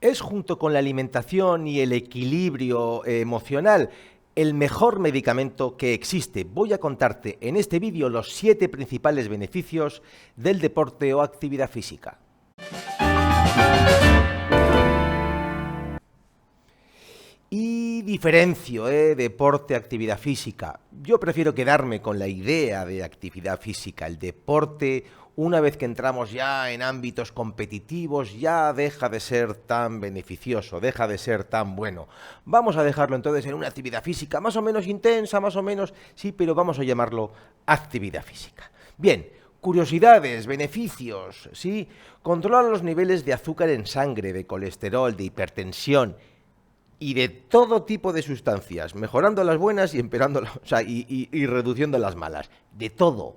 Es, junto con la alimentación y el equilibrio emocional, el mejor medicamento que existe. Voy a contarte en este vídeo los 7 principales beneficios del deporte o actividad física. Y diferencio deporte, actividad física. Yo prefiero quedarme con la idea de actividad física. El deporte, una vez que entramos ya en ámbitos competitivos, ya deja de ser tan beneficioso, deja de ser tan bueno. Vamos a dejarlo entonces en una actividad física más o menos intensa, más o menos, sí, pero vamos a llamarlo actividad física. Bien. Curiosidades, beneficios, ¿sí? Controlar los niveles de azúcar en sangre, de colesterol, de hipertensión y de todo tipo de sustancias, mejorando las buenas y empeorando, y reduciendo las malas. De todo,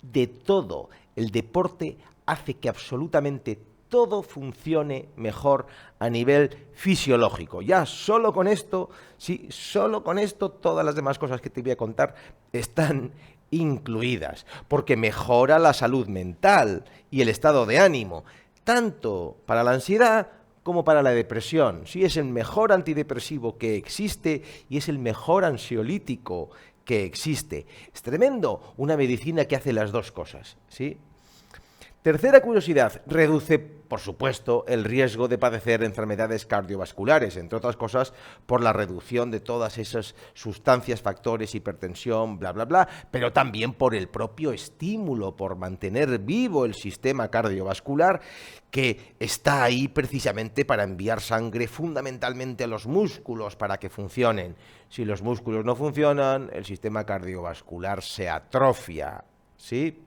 de todo. El deporte hace que absolutamente todo funcione mejor a nivel fisiológico. Ya solo con esto, sí, solo con esto, todas las demás cosas que te voy a contar están incluidas, porque mejora la salud mental y el estado de ánimo, tanto para la ansiedad como para la depresión. Sí, es el mejor antidepresivo que existe y es el mejor ansiolítico que existe. Es tremendo, una medicina que hace las dos cosas, ¿sí? Tercera curiosidad, reduce, por supuesto, el riesgo de padecer enfermedades cardiovasculares, entre otras cosas, por la reducción de todas esas sustancias, factores, hipertensión, bla, bla, bla, pero también por el propio estímulo, por mantener vivo el sistema cardiovascular, que está ahí precisamente para enviar sangre fundamentalmente a los músculos para que funcionen. Si los músculos no funcionan, el sistema cardiovascular se atrofia, ¿sí?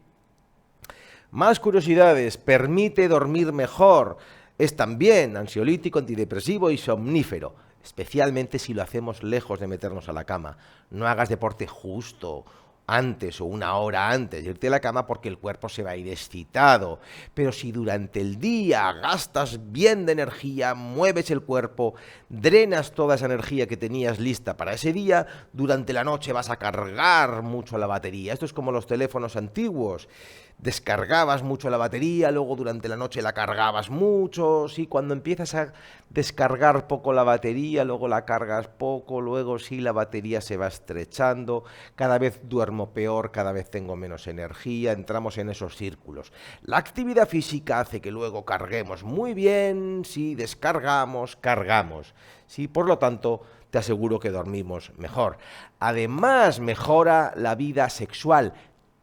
Más curiosidades, permite dormir mejor, es también ansiolítico, antidepresivo y somnífero, especialmente si lo hacemos lejos de meternos a la cama. No hagas deporte justo antes o una hora antes de irte a la cama porque el cuerpo se va a ir excitado. Pero si durante el día gastas bien de energía, mueves el cuerpo, drenas toda esa energía que tenías lista para ese día, durante la noche vas a cargar mucho la batería. Esto es como los teléfonos antiguos. Descargabas mucho la batería, luego durante la noche la cargabas mucho, sí, cuando empiezas a descargar poco la batería, luego la cargas poco, luego sí la batería se va estrechando, cada vez duermo peor, cada vez tengo menos energía, entramos en esos círculos. La actividad física hace que luego carguemos muy bien, sí, descargamos, cargamos, sí, por lo tanto, te aseguro que dormimos mejor. Además, mejora la vida sexual.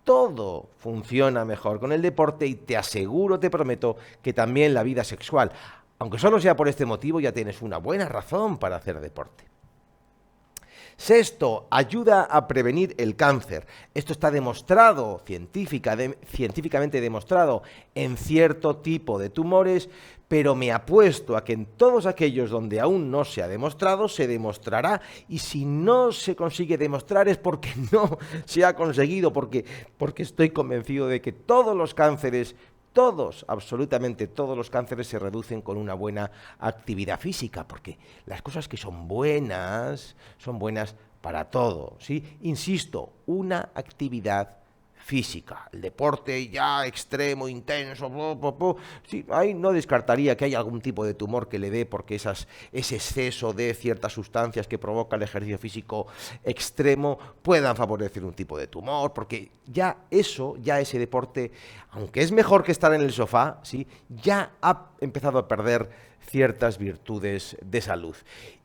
Todo funciona mejor con el deporte y te aseguro, te prometo, que también la vida sexual. Aunque solo sea por este motivo, ya tienes una buena razón para hacer deporte. Sexto, ayuda a prevenir el cáncer. Esto está demostrado, científicamente demostrado, en cierto tipo de tumores, pero me apuesto a que en todos aquellos donde aún no se ha demostrado, se demostrará, y si no se consigue demostrar es porque no se ha conseguido, porque estoy convencido de que todos los cánceres, todos, absolutamente todos los cánceres se reducen con una buena actividad física, porque las cosas que son buenas para todo, ¿sí? Insisto, una actividad física. El deporte ya extremo, intenso, sí, ahí no descartaría que hay algún tipo de tumor que le dé porque ese exceso de ciertas sustancias que provoca el ejercicio físico extremo puedan favorecer un tipo de tumor, porque ya ese deporte, aunque es mejor que estar en el sofá, ¿sí?, ya ha empezado a perder ciertas virtudes de salud.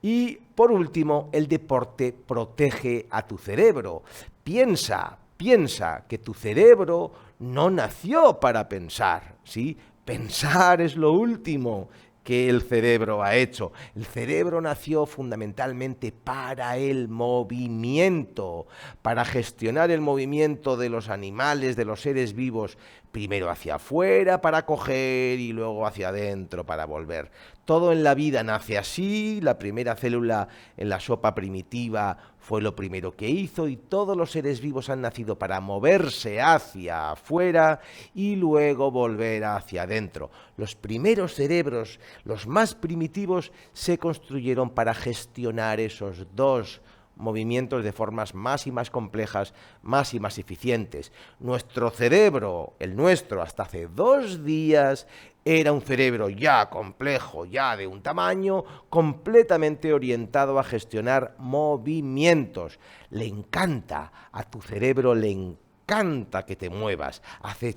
Y por último, el deporte protege a tu cerebro. Piensa que tu cerebro no nació para pensar, ¿sí? Pensar es lo último que el cerebro ha hecho. El cerebro nació fundamentalmente para el movimiento, para gestionar el movimiento de los animales, de los seres vivos, primero hacia afuera para coger y luego hacia adentro para volver. Todo en la vida nace así, la primera célula en la sopa primitiva fue lo primero que hizo y todos los seres vivos han nacido para moverse hacia afuera y luego volver hacia adentro. Los primeros cerebros, los más primitivos, se construyeron para gestionar esos dos movimientos de formas más y más complejas, más y más eficientes. Nuestro cerebro, el nuestro, hasta hace 2 días, Era un cerebro ya complejo, ya de un tamaño, completamente orientado a gestionar movimientos. Le encanta, a tu cerebro le encanta que te muevas, hace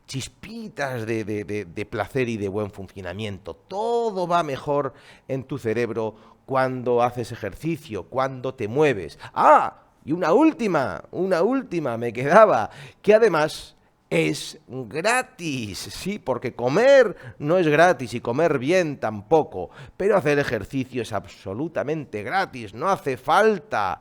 chispitas de placer y de buen funcionamiento. Todo va mejor en tu cerebro cuando haces ejercicio, cuando te mueves. ¡Ah! Y una última me quedaba, que además es gratis, sí, porque comer no es gratis y comer bien tampoco, pero hacer ejercicio es absolutamente gratis, no hace falta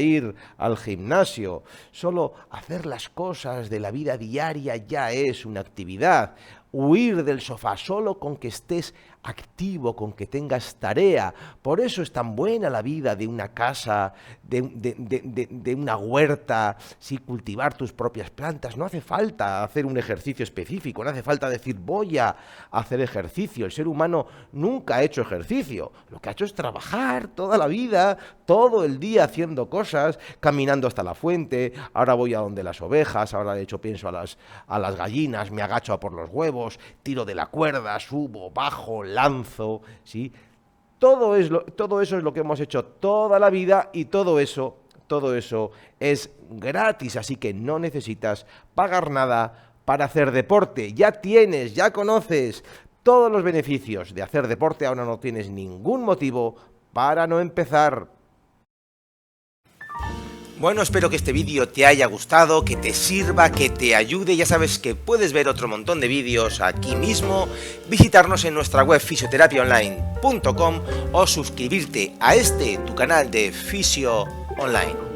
ir al gimnasio, solo hacer las cosas de la vida diaria ya es una actividad. Huir del sofá solo con que estés activo, con que tengas tarea. Por eso es tan buena la vida de una casa, de una huerta, sí, cultivar tus propias plantas. No hace falta hacer un ejercicio específico, no hace falta decir voy a hacer ejercicio. El ser humano nunca ha hecho ejercicio. Lo que ha hecho es trabajar toda la vida, todo el día haciendo cosas, caminando hasta la fuente, ahora voy a donde las ovejas, ahora de hecho pienso a las gallinas, me agacho a por los huevos, tiro de la cuerda, subo, bajo, lanzo, ¿sí? Todo eso es lo que hemos hecho toda la vida y todo eso es gratis, así que no necesitas pagar nada para hacer deporte. Ya conoces todos los beneficios de hacer deporte, ahora no tienes ningún motivo para no empezar. Bueno, espero que este vídeo te haya gustado, que te sirva, que te ayude. Ya sabes que puedes ver otro montón de vídeos aquí mismo, visitarnos en nuestra web fisioterapiaonline.com o suscribirte a tu canal de Fisio Online.